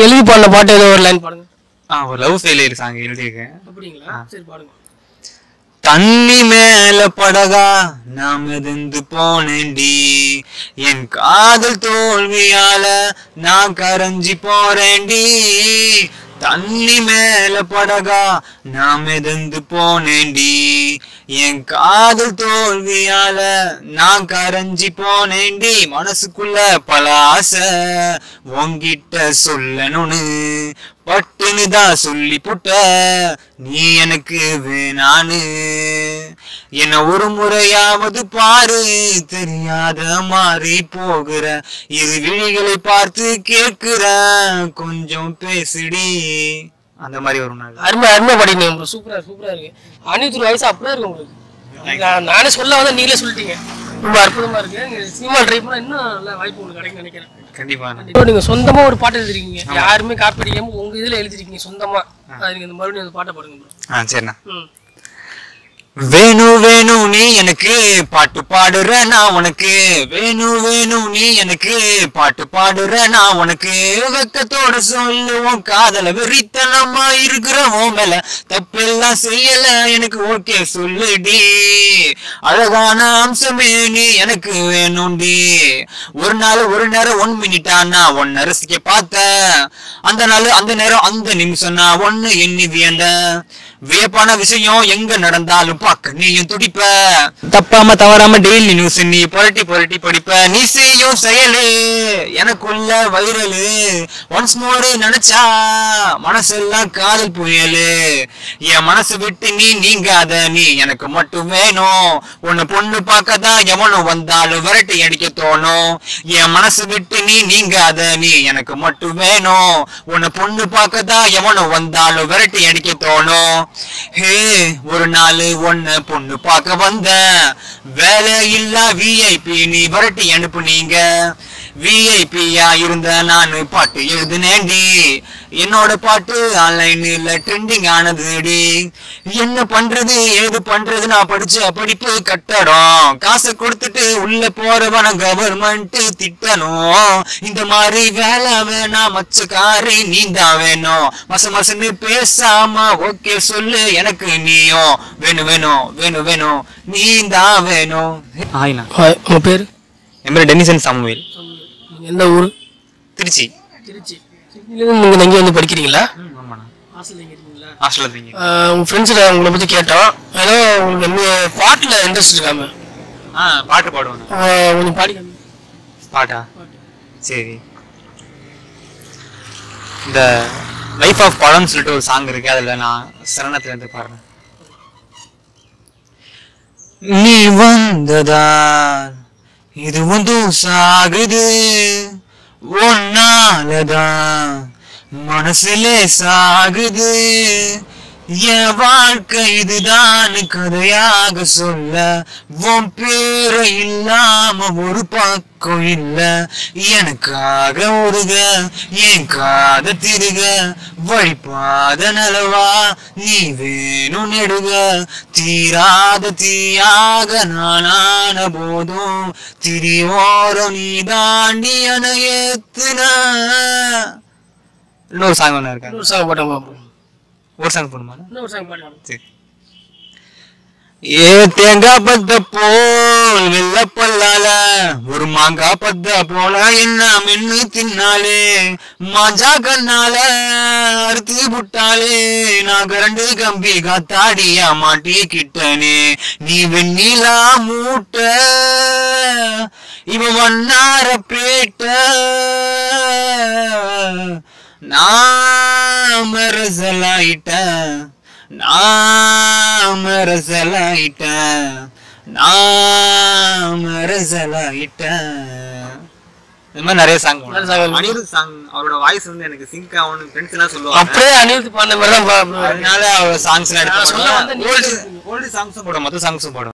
எழுதி பாடின பாட்டு ஏதோ ஒரு லைன் பாடுங்க. ஒரு லவ் ஃபெயிலியர் சாங் எழுதியிருக்கேன். அப்படிங்களா? சரி பாடுங்க. தண்ணி மேல படகா நான் மிதந்து போனேன்டி, என் காதல் தோல்வியால நான் கரைஞ்சி போறேன்டி. தண்ணி மேல படகா நான் மிதந்து போனேன்டி, என் காதல் தோல்வியால நான் கரைஞ்சி போனேன்டி. மனசுக்குள்ள பல ஆசை உன்கிட்ட சொல்லணும்னு பட்டுன்னு தான் சொல்லி புட்ட, நீ எனக்கு வேணானு. என்ன ஒரு முறையாவது பாரு, தெரியாத மாறி போகிற இரு விழிகளை பார்த்து கேட்கிற, கொஞ்சம் பேசுடி. அந்த மாதிரி வரும். அருமை அருமை பாடினீங்க. சூப்பரா சூப்பரா இருக்கு. அனிருத் வயசு அப்படியே இருக்கு உங்களுக்கு. நானே சொல்ல வந்து நீங்களே சொல்லிட்டீங்க. ரொம்ப அற்புதமா இருக்கு. நீங்க சினிமா ட்ரை பண்ணா இன்னும் நல்ல வாய்ப்பு உங்களுக்கு கிடைக்கும்னு நினைக்கிறேன். கண்டிப்பா. நீங்க சொந்தமா ஒரு பாட்டு எழுதிருக்கீங்க, யாருமே காப்பி அடிக்காம உங்க இதுல எழுதிருக்கீங்க சொந்தமா. அது நீங்க மறுபடியும் அந்த பாட்டை பாடுங்க. சரிண்ணா. வேணும் வேணும் நீ எனக்கு பாட்டு பாடுற நான் உனக்கு, வேணும் வேணும் நீ எனக்கு பாட்டு பாடுற நான் உனக்கு, வெக்கத்தோட சொல்லுவோம் காதல வெறித்தனமா இருக்கிறவோம் மேல தப்பெல்லாம் செய்யல எனக்கு ஓகே சொல்லுடி. அழகான அம்சமே நீ எனக்கு வேணும்டி. ஒரு நாள் ஒரு நேரம் 1 மினிட்டா நான் ஒன்ன ரசிக்க பார்த்தேன், அந்த நாள் அந்த நேரம் அந்த நிமிஷம் நான் ஒன்னு எண்ணி வியந்த. வியப்பான விஷயம் எங்க நடந்தாலும் பார்க்க நீயும் துடிப்ப, தப்பாம தவறாம டெய்லி நியூஸ் நீ புரட்டி புரட்டி படிப்ப. நீ செய்யும் செயலு எனக்குள்ள வைரலு, ஒன்ஸ் மோர் நினைச்சா மனசெல்லாம் காதல் புயலு. என் மனசு விட்டு நீ நீங்காத, நீ எனக்கு மட்டும் வேணும். உன்னை பொண்ணு பார்க்கதான் எவனும் வந்தாலும் விரட்டி அடிக்க தோணும். என் மனசு விட்டு நீ நீங்காத, நீ எனக்கு மட்டும் வேணும். உன்னை பொண்ணு பார்க்கதான் எவனும் வந்தாலும் விரட்டி அடிக்க தோணும். ஹே ஒரு நாள் ஒன்னு பொண்ணு பார்க்க வந்த, வேலை இல்லா விஐபி நீ விரட்டி அனுப்புனீங்க. விஐபியா இருந்த நான் பாட்டு எழுதுனேன்டி, என்னோட பாட்டு ஆன்லைன்ல ட்ரெண்டிங் ஆனதுடி. என்ன பண்றது ஏது பண்றது, நான் படிச்ச படிப்பு கட்டடம், காசை கொடுத்துட்டு உள்ள போறவன கவர்மெண்ட் திட்டணும். இந்த மாதிரி வேலை வேணாம் மச்சக்காரி நீந்தான் வேணும். மசன்னு பேசாம ஓகே சொல்லு எனக்கு நீயும் வேணும் வேணும் வேணும் வேணும் நீந்தான் வேணும். உங்க பேரு? என் பேரு டெனிசன் சாமுவேல். எந்த ஊரு? திருச்சி. திருச்சி. நீங்க இங்க வந்து படிக்கிறீங்களா? ஆமாண்ணா. ஹாஸ்டல்ல இருக்கீங்களா? ஹாஸ்டல்ல இருக்கீங்க. உங்க ஃப்ரெண்ட்ஸ்ல உங்களை பத்தி கேட்டோம். ஏதோ உங்களுக்கு பாட்டுல இன்ட்ரெஸ்ட் இருக்காம? பாட்டு பாடுவாங்க. கொஞ்சம் பாடி. பாட்டா? சரி. இந்த லைஃப் ஆஃப் படம்னு சொல்லிட்டு ஒரு சாங் இருக்கு, அதுல நான் சரணத்துல இருந்து பாடுறேன். நீ வந்ததால் இது வந்து சாகுது, ஒன்னாலதான் மனசுலே சாகுது. என் வாழ்க்கை இதுதான் கதையாக சொல்ல, உன் பேர இல்லாம ஒரு பக்கம் இல்ல. எனக்காக ஒருக என் காத திருக, வழிபாத நலவா நீ வேணும் நெடுக. தீராத தீயாக நானான போதும் திரியோரம் நீ தாண்டி என ஏத்துன. இன்னொரு சாங் ஒண்ணு இருக்கா? ஒரு சாங் பாடுங்க. ஒரு சாங் போடுமா? இன்னொரு சாங் பாடுங்க. சரி. ஏ தேங்காய் பத்த போல் வெள்ள பல்லால ஒரு மாங்காய் பத்த போல என்ன மென்னு தின்னாலே, மாஞ்சா கண்ணால அறுத்து புட்டாலே, நான் கரண்டு கம்பி காத்தாடியா மாட்டிக்கிட்டனே. நீ வெண்ணிலா மூட்ட இவன் வண்ணார பேட்ட, நான் மரசலாயிட்ட நான் மரசலாயிட்ட நான் மரசலாயிட்ட. இந்த மாதிரி நிறைய சாங். அனிருத் சாங் அவரோட வாய்ஸ் வந்து எனக்கு சிங்க் ஆகணும் ஃப்ரெண்ட்ஸ் எல்லாம் சொல்லுவாங்க. அப்படியே அனிருத் பாடின மாதிரி தான். அதனால அவர் சாங்ஸ் எல்லாம் ஓல்டு சாங்ஸும் போடும், மொத்த சாங்ஸும் போடும்.